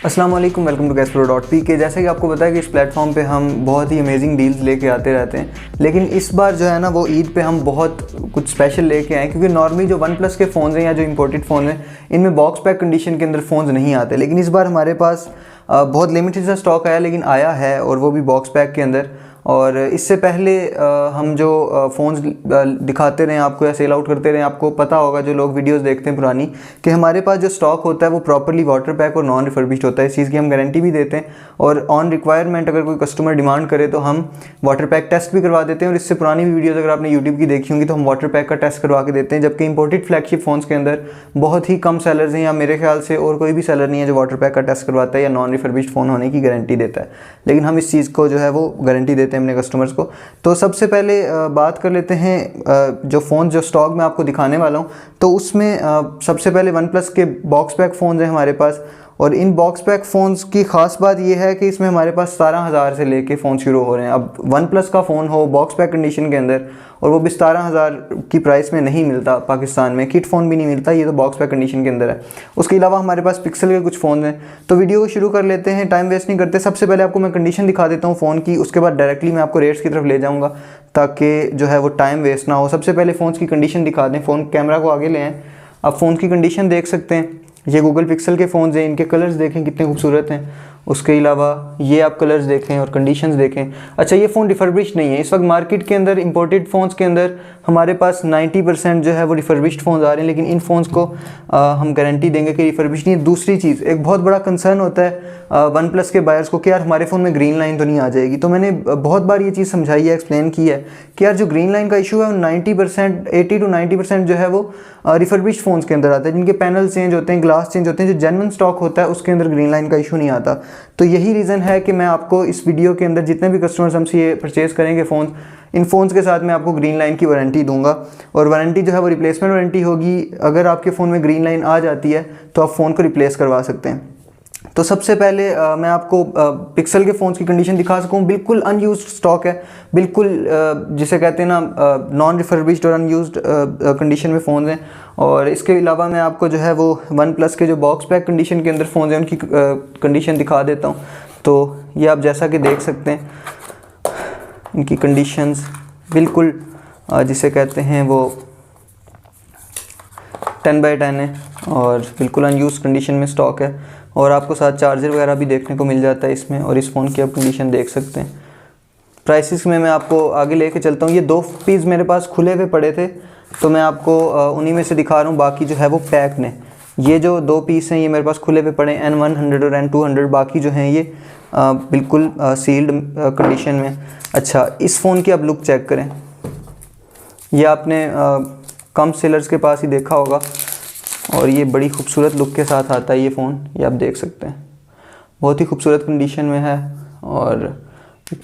अस्सलाम वालेकुम, welcome to कैशफ्लो.pk। जैसे कि आपको पता है कि इस प्लेटफॉर्म पे हम बहुत ही अमेजिंग डील्स लेके आते रहते हैं, लेकिन इस बार जो है ना वो ईद पे हम बहुत कुछ स्पेशल लेके आए, क्योंकि नॉर्मली जो वन प्लस के फ़ोन हैं या जो इंपोर्टेड फ़ोन हैं इनमें बॉक्स पैक कंडीशन के अंदर फ़ोन्स नहीं आते। लेकिन इस बार हमारे पास बहुत लिमिटेड सा स्टॉक आया, लेकिन आया है और वो भी बॉक्स पैक के अंदर। और इससे पहले हम जो फ़ोन्स दिखाते रहे आपको या सेल आउट करते रहे, आपको पता होगा जो लोग वीडियोस देखते हैं पुरानी, कि हमारे पास जो स्टॉक होता है वो प्रॉपर्ली वाटर पैक और नॉन रिफर्बिश्ड होता है। इस चीज़ की हम गारंटी भी देते हैं और ऑन रिक्वायरमेंट अगर कोई कस्टमर डिमांड करे तो हम वाटर पैक टेस्ट भी करवा देते हैं। और इससे पुरानी भी वीडियोज़ अगर आपने यूट्यूब की देखी होंगी तो हम वाटर पैक का टेस्ट करवा के देते हैं। जबकि इंपोर्टेड फ्लैगशिप फ़ोन्स के अंदर बहुत ही कम सेलर्स हैं, या मेरे ख्याल से और कोई भी सेलर नहीं है जो वाटर पैक का टेस्ट करवाता है या नॉन रिफर्बिश्ड फ़ोन होने की गारंटी देता है। लेकिन हम इस चीज़ को जो है वो गारंटी देते हैं अपने कस्टमर्स को। तो सबसे पहले बात कर लेते हैं जो फ़ोन जो स्टॉक में आपको दिखाने वाला हूँ, तो उसमें सबसे पहले वन प्लस के बॉक्स पैक फ़ोन्स हैं हमारे पास। और इन बॉक्स पैक फ़ोन्स की ख़ास बात ये है कि इसमें हमारे पास 17,000 से लेके फ़ोन शुरू हो रहे हैं। अब वन प्लस का फ़ोन हो बॉक्स पैक कंडीशन के अंदर और वो भी 17,000 की प्राइस में नहीं मिलता पाकिस्तान में, किट फ़ोन भी नहीं मिलता, ये तो बॉक्स पैक कंडीशन के अंदर है। उसके अलावा हमारे पास पिक्सल के कुछ फ़ोन हैं। तो वीडियो को शुरू कर लेते हैं, टाइम वेस्ट नहीं करते। सबसे पहले आपको मैं कंडीशन दिखा देता हूँ फ़ोन की, उसके बाद डायरेक्टली मैं आपको रेट्स की तरफ ले जाऊँगा ताकि जो है वो टाइम वेस्ट ना हो। सबसे पहले फ़ोन की कंडीशन दिखा दें, फ़ोन कैमरा को आगे ले आएँ। आप फ़ोन की कंडीशन देख सकते हैं, ये गूगल पिक्सल के फ़ोन्स हैं, इनके कलर्स देखें कितने खूबसूरत हैं। उसके अलावा ये आप कलर्स देखें और कंडीशंस देखें। अच्छा, ये फ़ोन रिफर्बिश्ड नहीं है। इस वक्त मार्केट के अंदर इंपोर्टेड फ़ोन्स के अंदर हमारे पास 90% जो है वो रिफर्बिश्ड फ़ोन्स आ रहे हैं, लेकिन इन फ़ोन्स को हम गारंटी देंगे कि रिफर्बिश्ड नहीं है। दूसरी चीज़, एक बहुत बड़ा कंसर्न होता है वन प्लस के बायर्स को कि यार हमारे फ़ोन में ग्रीन लाइन तो नहीं आ जाएगी। तो मैंने बहुत बार ये चीज़ समझाई है, एक्सप्लेन की है कि यार जो ग्रीन लाइन का इशू है वो 90%, 80 to 90% जो है वो रिफर्बिश्ड फ़ोन्स के अंदर आता है, जिनके पैनल चेंज होते हैं, ग्लास चेंज होते हैं। जो जेन्युइन स्टॉक होता है उसके अंदर ग्रीन लाइन का इशू नहीं आता। तो यही रीज़न है कि मैं आपको इस वीडियो के अंदर जितने भी कस्टमर्स हमसे ये परचेज़ करेंगे फ़ोन, इन फ़ोन्स के साथ मैं आपको ग्रीन लाइन की वारंटी दूंगा। और वारंटी जो है वो रिप्लेसमेंट वारंटी होगी। अगर आपके फ़ोन में ग्रीन लाइन आ जाती है तो आप फ़ोन को रिप्लेस करवा सकते हैं। तो सबसे पहले मैं आपको पिक्सल के फ़ोन्स की कंडीशन दिखा सकूँ। बिल्कुल अनयूज्ड स्टॉक है, बिल्कुल जिसे कहते हैं ना नॉन रिफर्बिश्ड और अनयूज्ड कंडीशन में फ़ोन हैं। और इसके अलावा मैं आपको जो है वो वन प्लस के जो बॉक्स पैक कंडीशन के अंदर फ़ोन हैं उनकी कंडीशन दिखा देता हूँ। तो ये आप जैसा कि देख सकते हैं, इनकी कंडीशंस बिल्कुल जिसे कहते हैं वो 10/10 है और बिल्कुल अनयूज कंडीशन में स्टॉक है। और आपको साथ चार्जर वगैरह भी देखने को मिल जाता है इसमें। और इस फ़ोन की आप कंडीशन देख सकते हैं। प्राइसेस में मैं आपको आगे लेके चलता हूँ। ये 2 पीस मेरे पास खुले हुए पड़े थे तो मैं आपको उन्हीं में से दिखा रहा हूँ, बाकी जो है वो पैक ने। ये जो 2 पीस हैं ये मेरे पास खुले हुए पड़े हैं, N100 और N200। बाकी जो हैं ये बिल्कुल सील्ड कंडीशन में। अच्छा, इस फ़ोन की आप लुक चेक करें। ये आपने कम सेलर्स के पास ही देखा होगा और ये बड़ी खूबसूरत लुक के साथ आता है ये फ़ोन। ये आप देख सकते हैं, बहुत ही खूबसूरत कंडीशन में है और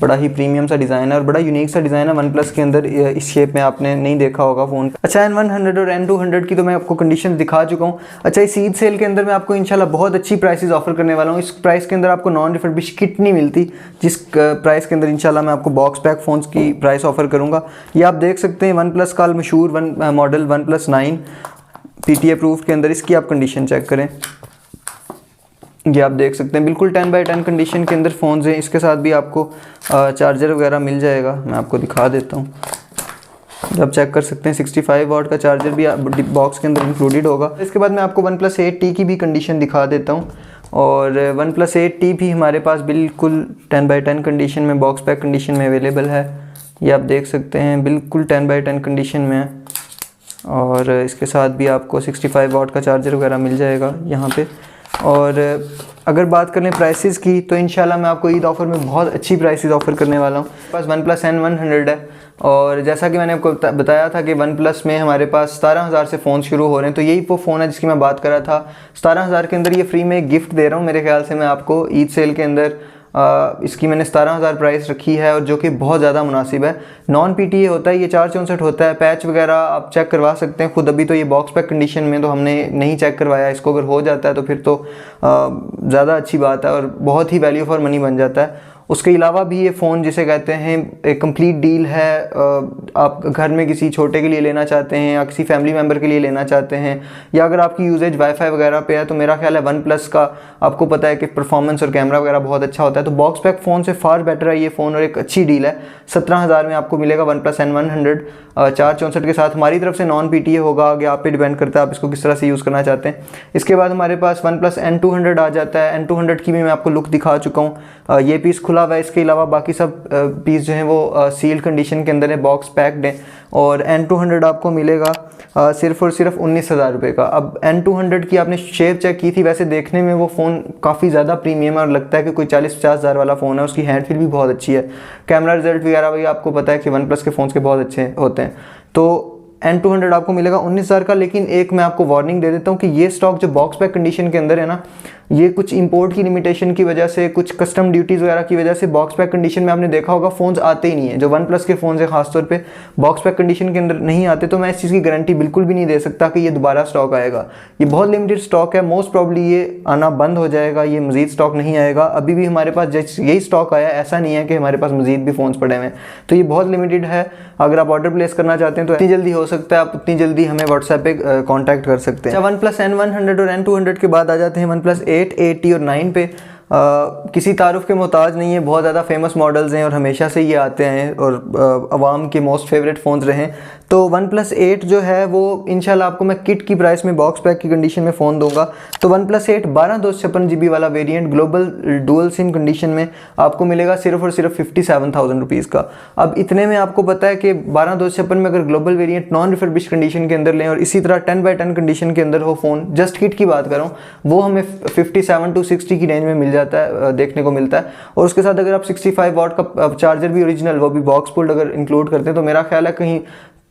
बड़ा ही प्रीमियम सा डिज़ाइन है और बड़ा यूनिक सा डिज़ाइन है। वन प्लस के अंदर इस शेप में आपने नहीं देखा होगा फ़ोन। अच्छा, N100 और N200 की तो मैं आपको कंडीशन दिखा चुका हूँ। अच्छा, इस ईद सेल के अंदर मैं आपको इंशाल्लाह बहुत अच्छी प्राइसेस ऑफर करने वाला हूँ। इस प्राइस के अंदर आपको नॉन रिफर्बिश्ड किट नहीं मिलती, जिस प्राइस के अंदर इंशाल्लाह मैं आपको बॉक्स पैक फ़ोन्स की प्राइस ऑफर करूँगा। ये आप देख सकते हैं वन प्लस का मशहूर model one plus 9 PTA proof के अंदर। इसकी आप कंडीशन चेक करें, ये आप देख सकते हैं बिल्कुल 10/10 कंडीशन के अंदर फ़ोन्स हैं। इसके साथ भी आपको चार्जर वगैरह मिल जाएगा, मैं आपको दिखा देता हूँ। आप चेक कर सकते हैं 65 वाट का चार्जर भी बॉक्स के अंदर इंक्लूडेड होगा। इसके बाद मैं आपको वन प्लस 8T की भी कंडीशन दिखा देता हूँ। और वन प्लस 8T भी हमारे पास बिल्कुल 10/10 कंडीशन में बॉक्स पैक कंडीशन में अवेलेबल है। ये आप देख सकते हैं बिल्कुल 10/10 कंडीशन में है। और इसके साथ भी आपको 65 वाट का चार्जर वगैरह मिल जाएगा यहाँ पे। और अगर बात करें प्राइसेस की तो इंशाल्लाह मैं आपको ईद ऑफ़र में बहुत अच्छी प्राइसेस ऑफ़र करने वाला हूँ। पास वन प्लस N100 है और जैसा कि मैंने आपको बताया था कि वन प्लस में हमारे पास 17,000 से फ़ोन शुरू हो रहे हैं। तो यही वो फ़ोन है जिसकी मैं बात कर रहा था। 17,000 के अंदर ये फ्री में गिफ्ट दे रहा हूँ मेरे ख्याल से मैं आपको ईद सेल के अंदर। इसकी मैंने 17,000 प्राइस रखी है और जो कि बहुत ज़्यादा मुनासिब है। नॉन PTA होता है, ये 464 होता है। पैच वगैरह आप चेक करवा सकते हैं खुद। अभी तो ये बॉक्स पैक कंडीशन में तो हमने नहीं चेक करवाया, इसको अगर हो जाता है तो फिर तो ज़्यादा अच्छी बात है और बहुत ही वैल्यू फॉर मनी बन जाता है। उसके अलावा भी ये फ़ोन जिसे कहते हैं एक कंप्लीट डील है। आप घर में किसी छोटे के लिए लेना चाहते हैं या किसी फैमिली मेम्बर के लिए लेना चाहते हैं, या अगर आपकी यूजेज वाईफाई वगैरह पे है, तो मेरा ख्याल है वन प्लस का आपको पता है कि परफॉर्मेंस और कैमरा वगैरह बहुत अच्छा होता है, तो बॉक्स पैक फ़ोन से फार बेटर है ये फ़ोन और एक अच्छी डील है। 17,000 में आपको मिलेगा वन प्लस N100 464 के साथ। हमारी तरफ से नॉन PTA होगा, आगे आप पे डिपेंड करता है आप इसको किस तरह से यूज़ करना चाहते हैं। इसके बाद हमारे पास वन प्लस N200 आ जाता है। N200 की भी मैं आपको लुक दिखा चुका हूँ। ये पीस खुला हुआ है, इसके अलावा बाकी सब पीस जो हैं वो सील्ड कंडीशन के अंदर है, बॉक्स पैक्ड है। और N200 आपको मिलेगा सिर्फ और सिर्फ 19,000 रुपये का। अब N200 की आपने शेप चेक की थी, वैसे देखने में वो फ़ोन काफ़ी ज़्यादा प्रीमियम है और लगता है कि कोई 40-50 हज़ार वाला फ़ोन है। उसकी हैंड फील भी बहुत अच्छी है, कैमरा रिजल्ट वगैरह भी आपको पता है कि वन प्लस के फ़ोन्स के बहुत अच्छे होते हैं। तो N200 आपको मिलेगा 19,000 का। लेकिन एक मैं आपको वार्निंग दे देता हूँ कि ये स्टॉक जो बॉक्स पैक कंडीशन के अंदर है ना, ये कुछ इंपोर्ट की लिमिटेशन की वजह से, कुछ कस्टम ड्यूटीज़ वगैरह की वजह से बॉक्स पैक कंडीशन में आपने देखा होगा फ़ोन्स आते ही नहीं है। जो वन प्लस के फ़ोन्स है खासतौर पे बॉक्स पैक कंडीशन के अंदर नहीं आते, तो मैं इस चीज़ की गारंटी बिल्कुल भी नहीं दे सकता कि ये दोबारा स्टॉक आएगा। ये बहुत लिमिटेड स्टॉक है, मोस्ट प्रॉब्ली ये आना बंद हो जाएगा, ये मज़ीद स्टॉक नहीं आएगा। अभी भी हमारे पास यही स्टॉक आया, ऐसा नहीं है कि हमारे पास मज़ीद भी फ़ोन्स पड़े हुए हैं, तो ये बहुत लिमिटेड है। अगर आप ऑर्डर प्लेस करना चाहते हैं तो इतनी जल्दी हो सकता है, आप उतनी जल्दी हमें व्हाट्सएप पे कॉन्टैक्ट कर सकते हैं। वन प्लस N100 और N200 के बाद आ जाते हैं वन प्लस 8, 8T और 9 पे। किसी तारुफ के मोहताज नहीं है, बहुत ज़्यादा फेमस मॉडल्स हैं और हमेशा से ये आते हैं और आवाम के मोस्ट फेवरेट फ़ोन्स रहे हैं। तो वन प्लस 8 जो है वो इंशाल्लाह आपको मैं किट की प्राइस में बॉक्स पैक की कंडीशन में फ़ोन दूंगा। तो वन प्लस 8 12/256 GB वाला variant global dual SIM condition में आपको मिलेगा सिर्फ और सिर्फ 57,000 रुपीज़ का। अब इतने में आपको पता है कि 12/256 में अगर global variant non refurbish condition के अंदर लें और इसी तरह 10/10 कंडीशन के अंदर हो फ़ोन, जस्ट किट की बात कर रहा हूँ, वो हमें 57 to 60 की रेंज में मिल जाता है, देखने को मिलता है। और उसके साथ अगर आप 65 वाट का चार्जर भी ओरिजिनल, वो भी बॉक्स पुल्ड अगर इंक्लूड करते हैं, तो मेरा ख्याल है कहीं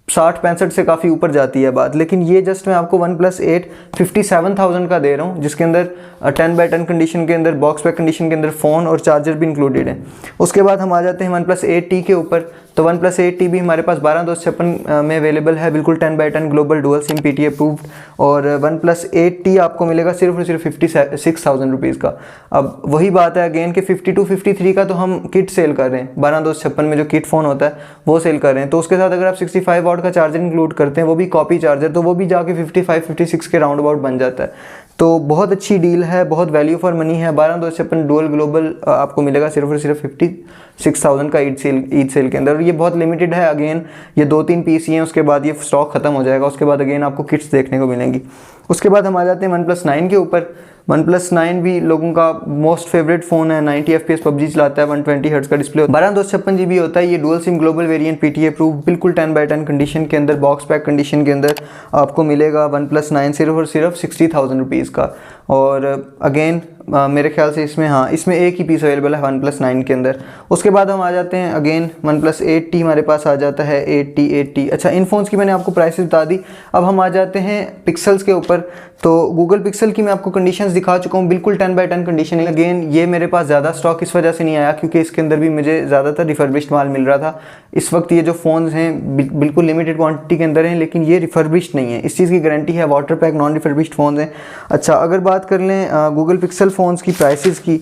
60-65 से काफ़ी ऊपर जाती है बात। लेकिन ये जस्ट मैं आपको वन प्लस 8 57,000 का दे रहा हूँ, जिसके अंदर 10/10 कंडीशन के अंदर, बॉक्स पैक कंडीशन के अंदर फ़ोन और चार्जर भी इंक्लूडेड है। उसके बाद हम आ जाते हैं वन प्लस 8T के ऊपर। तो वन प्लस 8T भी हमारे पास 12/256 में अवेलेबल है, बिल्कुल 10/10 global dual SIM PTA approved. और वन प्लस 8T आपको मिलेगा सिर्फ और सिर्फ 56,000 रुपीज़ का। अब वही बात है अगेन कि 52-53 का तो हम किट सेल कर रहे हैं, 12/256 में जो किट फ़ोन होता है वो सेल कर रहे हैं। तो उसके साथ अगर आप 65 वाट का चार्जर इंक्लूड करते हैं, वो भी कॉपी चार्जर, तो वो भी जाके 55-56 के राउंड अबाउट बन जाता है। तो बहुत अच्छी डील है, बहुत वैल्यू फॉर मनी है। 12/256 डुअल ग्लोबल आपको मिलेगा सिर्फ और सिर्फ 56,000 का ईद सेल के अंदर। और ये बहुत लिमिटेड है, अगेन ये 2-3 पीस ही हैं, उसके बाद ये स्टॉक खत्म हो जाएगा। उसके बाद अगेन आपको किट्स देखने को मिलेंगी। उसके बाद हम आ जाते हैं वन प्लस 9 के ऊपर। वन प्लस 9 भी लोगों का मोस्ट फेवरेट फ़ोन है, 90 FPS पबजी चलाता है, 120 हर्ट्ज़ का डिस्प्ले, 12/256 GB होता है। ये dual SIM global variant PTA approve, बिल्कुल 10/10 कंडीशन के अंदर, बॉक्स पैक कंडीशन के अंदर आपको मिलेगा वन प्लस 9 सिर्फ और सिर्फ 60,000 रुपीज़ का। और अगेन मेरे ख्याल से इसमें एक ही पीस अवेलेबल है वन प्लस 9 के अंदर। उसके बाद हम आ जाते हैं अगेन वन प्लस 8T हमारे पास आ जाता है, 8T। अच्छा, इन फ़ोन्स की मैंने आपको प्राइसेस बता दी। अब हम आ जाते हैं पिक्सल्स के ऊपर। तो गूगल पिक्सल की मैं आपको कंडीशंस दिखा चुका हूँ, बिल्कुल 10/10 कंडीशन। अगेन ये मेरे पास ज़्यादा स्टॉक इस वजह से नहीं आया क्योंकि इसके अंदर भी मुझे ज़्यादातर रिफर्बिश्ड माल मिल रहा था। इस वक्त ये जो फ़ोन्स हैं बिल्कुल लिमिटेड क्वांटिटी के अंदर हैं, लेकिन ये रिफर्बिश्ड नहीं है, इस चीज़ की गारंटी है। Water pack non refurbished phones हैं। अच्छा, अगर बात कर लें गूगल पिक्सल फ़ोन्स की प्राइसेस की,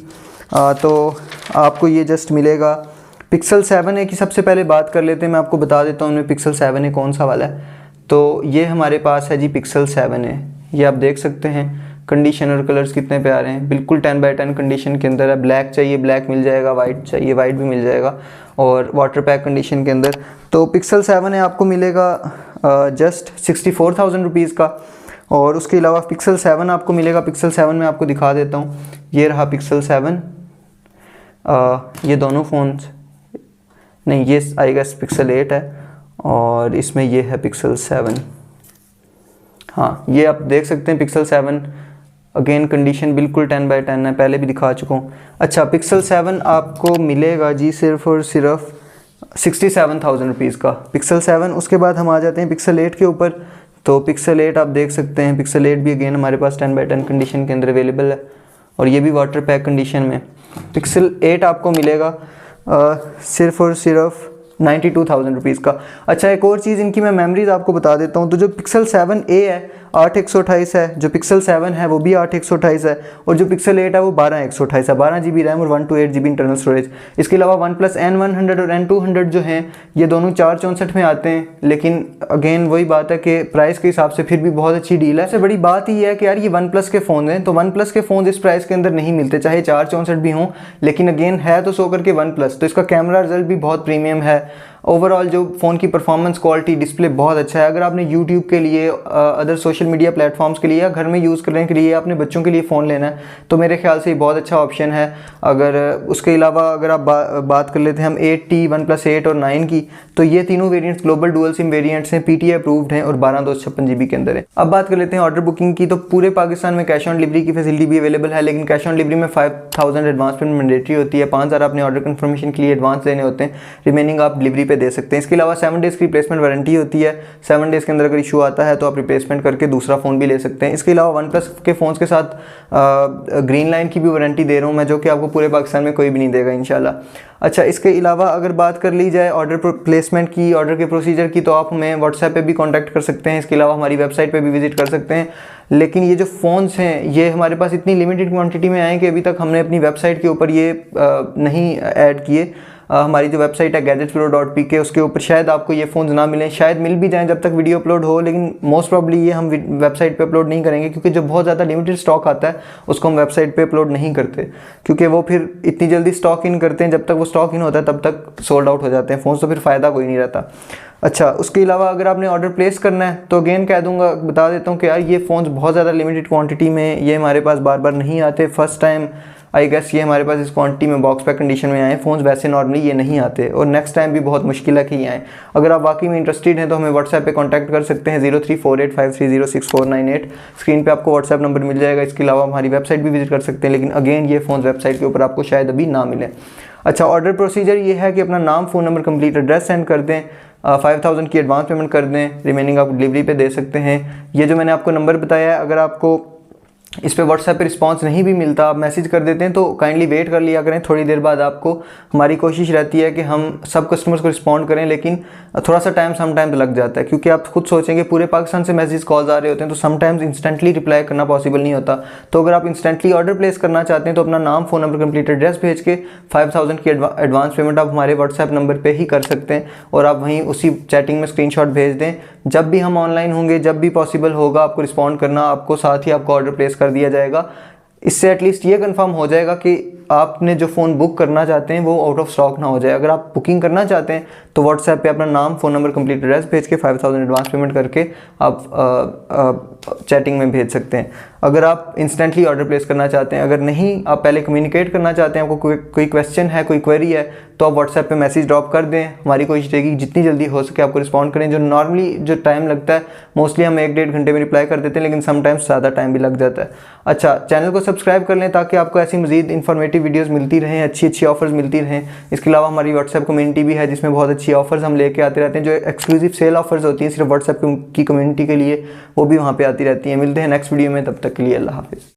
तो आपको ये जस्ट मिलेगा पिक्सल 7 है की सबसे पहले बात कर लेते हैं। मैं आपको बता देता हूँ उनमें पिक्सल 7 है कौन सा वाला है। तो ये हमारे पास है जी पिक्सल 7 है, ये आप देख सकते हैं। कंडीशन और कलर्स कितने प्यारे हैं, बिल्कुल 10/10 कंडीशन के अंदर है। ब्लैक चाहिए ब्लैक मिल जाएगा, वाइट चाहिए वाइट भी मिल जाएगा, और वाटर पैक कंडीशन के अंदर। तो पिक्सल 7 है आपको मिलेगा जस्ट 64,000 रुपीज़ का। और उसके अलावा पिक्सल 7 आपको मिलेगा, पिक्सल 7 में आपको दिखा देता हूँ, ये रहा पिक्सल 7। ये दोनों फ़ोन्स नहीं, ये आई गेस पिक्सल 8 है और इसमें ये है पिक्सल 7। हाँ, ये आप देख सकते हैं पिक्सल 7। अगेन कंडीशन बिल्कुल 10/10 है, पहले भी दिखा चुका हूँ। अच्छा, पिक्सल 7 आपको मिलेगा जी सिर्फ और सिर्फ 67,000 रुपीज़ का पिक्सल 7। उसके बाद हम आ जाते हैं पिक्सल 8 के ऊपर। तो पिक्सल 8 आप देख सकते हैं, पिक्सल 8 भी अगेन हमारे पास 10/10 कंडीशन के अंदर अवेलेबल है और ये भी वाटर पैक कंडीशन में। पिक्सल 8 आपको मिलेगा सिर्फ और सिर्फ 92,000 रुपीज़ का। अच्छा, एक और चीज़ इनकी मैं मेमोरीज आपको बता देता हूँ। तो जो पिक्सल 7a है 8/128 है, जो पिक्सल 7 है वो भी 8/128 है, और जो पिक्सल 8 है वो 12/128 है, 12 GB रैम और 128 GB इंटरनल स्टोरेज। इसके अलावा OnePlus N100 और N200 जो हैं ये दोनों 464 में आते हैं, लेकिन अगेन वही बात है कि प्राइस के हिसाब से फिर भी बहुत अच्छी डील है। सबसे बड़ी बात ही है कि यार ये OnePlus के फ़ोन हैं, तो OnePlus के फ़ोन इस प्राइस के अंदर नहीं मिलते, चाहे 464 भी हों, लेकिन अगेन है तो सो करके OnePlus। तो इसका कैमरा रिजल्ट भी बहुत प्रीमियम है। ओवरऑल जो फ़ोन की परफॉर्मेंस क्वालिटी डिस्प्ले बहुत अच्छा है। अगर आपने यूट्यूब के लिए, अदर सोशल मीडिया प्लेटफॉर्म्स के लिए या घर में यूज़ करने के लिए, अपने बच्चों के लिए फ़ोन लेना है तो मेरे ख्याल से ये बहुत अच्छा ऑप्शन है। अगर उसके अलावा अगर आप बात कर लेते हैं हम 8T, OnePlus 8 और 9 की, तो ये तीनों variants global dual SIM variants हैं, PTA अप्रूव्ड हैं और 12/256 GB के अंदर है। अब बात कर लेते हैं ऑर्डर बुकिंग की। तो पूरे पाकिस्तान में कैश ऑन डिलीवरी की फैसिलिटी भी अवेलेबल है, लेकिन कैश ऑन डिलीवरी में 5,000 एडवांस पेमेंट मैंडेटरी होती है। 5,000 अपने ऑर्डर कन्फर्मेशन के लिए एडवांस देने होते हैं, रिमेनिंग आप डिलीवरी पे दे सकते हैं। इसके अलावा 7 डेज़ की रिप्लेसमेंट वारंटी होती है। 7 डेज़ के अंदर अगर इशू आता है तो आप रिप्लेसमेंट करके दूसरा फ़ोन भी ले सकते हैं। इसके अलावा OnePlus के फ़ोन्स के साथ ग्रीन लाइन की भी वारंटी दे रहा हूँ मैं, जो कि आपको पूरे पाकिस्तान में कोई भी नहीं देगा इंशाल्लाह। अच्छा, इसके अलावा अगर बात कर ली जाए ऑर्डर प्लेसमेंट की, ऑर्डर के प्रोसीजर की, तो आप हमें व्हाट्सएप पे भी कांटेक्ट कर सकते हैं। इसके अलावा हमारी वेबसाइट पे भी विजिट कर सकते हैं। लेकिन ये जो फ़ोन्स हैं ये हमारे पास इतनी लिमिटेड क्वांटिटी में आए कि अभी तक हमने अपनी वेबसाइट के ऊपर ये नहीं ऐड किए। हमारी जो वेबसाइट है gadgetpro.pk, उसके ऊपर शायद आपको ये फ़ोन्स ना मिलें, शायद मिल भी जाएं जब तक वीडियो अपलोड हो, लेकिन मोस्ट प्रॉब्ली ये हम वेबसाइट पे अपलोड नहीं करेंगे, क्योंकि जो बहुत ज़्यादा लिमिटेड स्टॉक आता है उसको हम वेबसाइट पे अपलोड नहीं करते, क्योंकि वो फिर इतनी जल्दी स्टॉक इन करते हैं, जब तक वो स्टॉक इन होता है तब तक सोल्ड आउट हो जाते हैं फ़ोन्स, तो फिर फ़ायदा कोई नहीं रहता। अच्छा, उसके अलावा अगर आपने ऑर्डर प्लेस करना है तो अगेन बता देता हूँ कि यार ये फ़ोन्स बहुत ज़्यादा लिमिटेड क्वांटिटी में, ये हमारे पास बार बार नहीं आते। फर्स्ट टाइम आई गेस ये हमारे पास इस क्वांटिटी में बॉक्स पैक कंडीशन में आए फ़ोन्स, वैसे नॉर्मली ये नहीं आते, और नेक्स्ट टाइम भी बहुत मुश्किल है कि ये आएँ। अगर आप वाकई में इंटरेस्टेड हैं तो हमें व्हाट्सएप पे कांटेक्ट कर सकते हैं 0348530649 स्क्रीन पे आपको व्हाट्सएप नंबर मिल जाएगा। इसके अलावा हमारी वेबसाइट भी विजिट कर सकते हैं, लेकिन अगेन ये फ़ोन वेबसाइट के ऊपर आपको शायद अभी ना मिले। अच्छा, ऑर्डर प्रोसीजर ये है कि अपना नाम, phone number, complete address send कर दें, 5,000 की एडवांस पेमेंट कर दें, रिमेनिंग आप डिलीवरी पे दे सकते हैं। ये जो मैंने आपको नंबर बताया है, अगर आपको इस पे व्हाट्सएप पे रिस्पांस नहीं भी मिलता, आप मैसेज कर देते हैं तो काइंडली वेट कर लिया करें, थोड़ी देर बाद आपको, हमारी कोशिश रहती है कि हम सब कस्टमर्स को रिस्पॉन्ड करें, लेकिन थोड़ा सा टाइम समटाइम्स लग जाता है, क्योंकि आप खुद सोचेंगे पूरे पाकिस्तान से मैसेज कॉल्स आ रहे होते हैं, तो समटाइम्स इंस्टेंटली रिप्लाई करना पॉसिबल नहीं होता। तो अगर आप इंस्टेंटली ऑर्डर प्लेस करना चाहते हैं तो अपना नाम, फ़ोन नंबर, कंप्लीट एड्रेस भेज के 5,000 की एडवांस पेमेंट आप हमारे व्हाट्सएप नंबर पर ही कर सकते हैं, और आप वहीं उसी चैटिंग में स्क्रीनशॉट भेज दें। जब भी हम ऑनलाइन होंगे, जब भी पॉसिबल होगा आपको रिस्पॉन्ड करना, आपको साथ ही आपको ऑर्डर प्लेस कर दिया जाएगा। इससे एटलीस्ट ये कंफर्म हो जाएगा कि आपने जो फ़ोन बुक करना चाहते हैं वो आउट ऑफ स्टॉक ना हो जाए। अगर आप बुकिंग करना चाहते हैं तो व्हाट्सएप पे अपना नाम, फ़ोन नंबर, कंप्लीट एड्रेस भेज के 5,000 एडवांस पेमेंट करके आप चैटिंग में भेज सकते हैं। अगर आप इंस्टेंटली ऑर्डर प्लेस करना चाहते हैं, अगर नहीं, आप पहले कम्युनिकेट करना चाहते हैं, आपको कोई क्वेश्चन है, कोई क्वेरी है, तो आप व्हाट्सएप पे मैसेज ड्रॉप कर दें। हमारी कोशिश रहेगी जितनी जल्दी हो सके आपको रिस्पॉन्ड करें। जो नॉर्मली जो टाइम लगता है, मोस्टली हम 1-1.5 घंटे में रिप्लाई कर देते हैं, लेकिन समटाइम्स ज़्यादा टाइम भी लग जाता है। अच्छा, चैनल को सब्सक्राइब कर लें ताकि आपको ऐसी मज़ीद इन्फॉर्मेटिव वीडियोज़ मिलती रहें, अच्छी ऑफर्स मिलती रहें। इसके अलावा हमारी व्हाट्सएप कम्युनिटी भी है जिसमें बहुत अच्छी ऑफर्स हम लेके आते रहते हैं, जो एक्सक्लूसिव सेल ऑफर्स होती हैं सिर्फ व्हाट्सएप की कम्युनिटी के लिए, वो भी वहाँ पे आती रहती हैं। मिलते हैं नेक्स्ट वीडियो में, तब तक के लिए अल्लाह हाफिज़।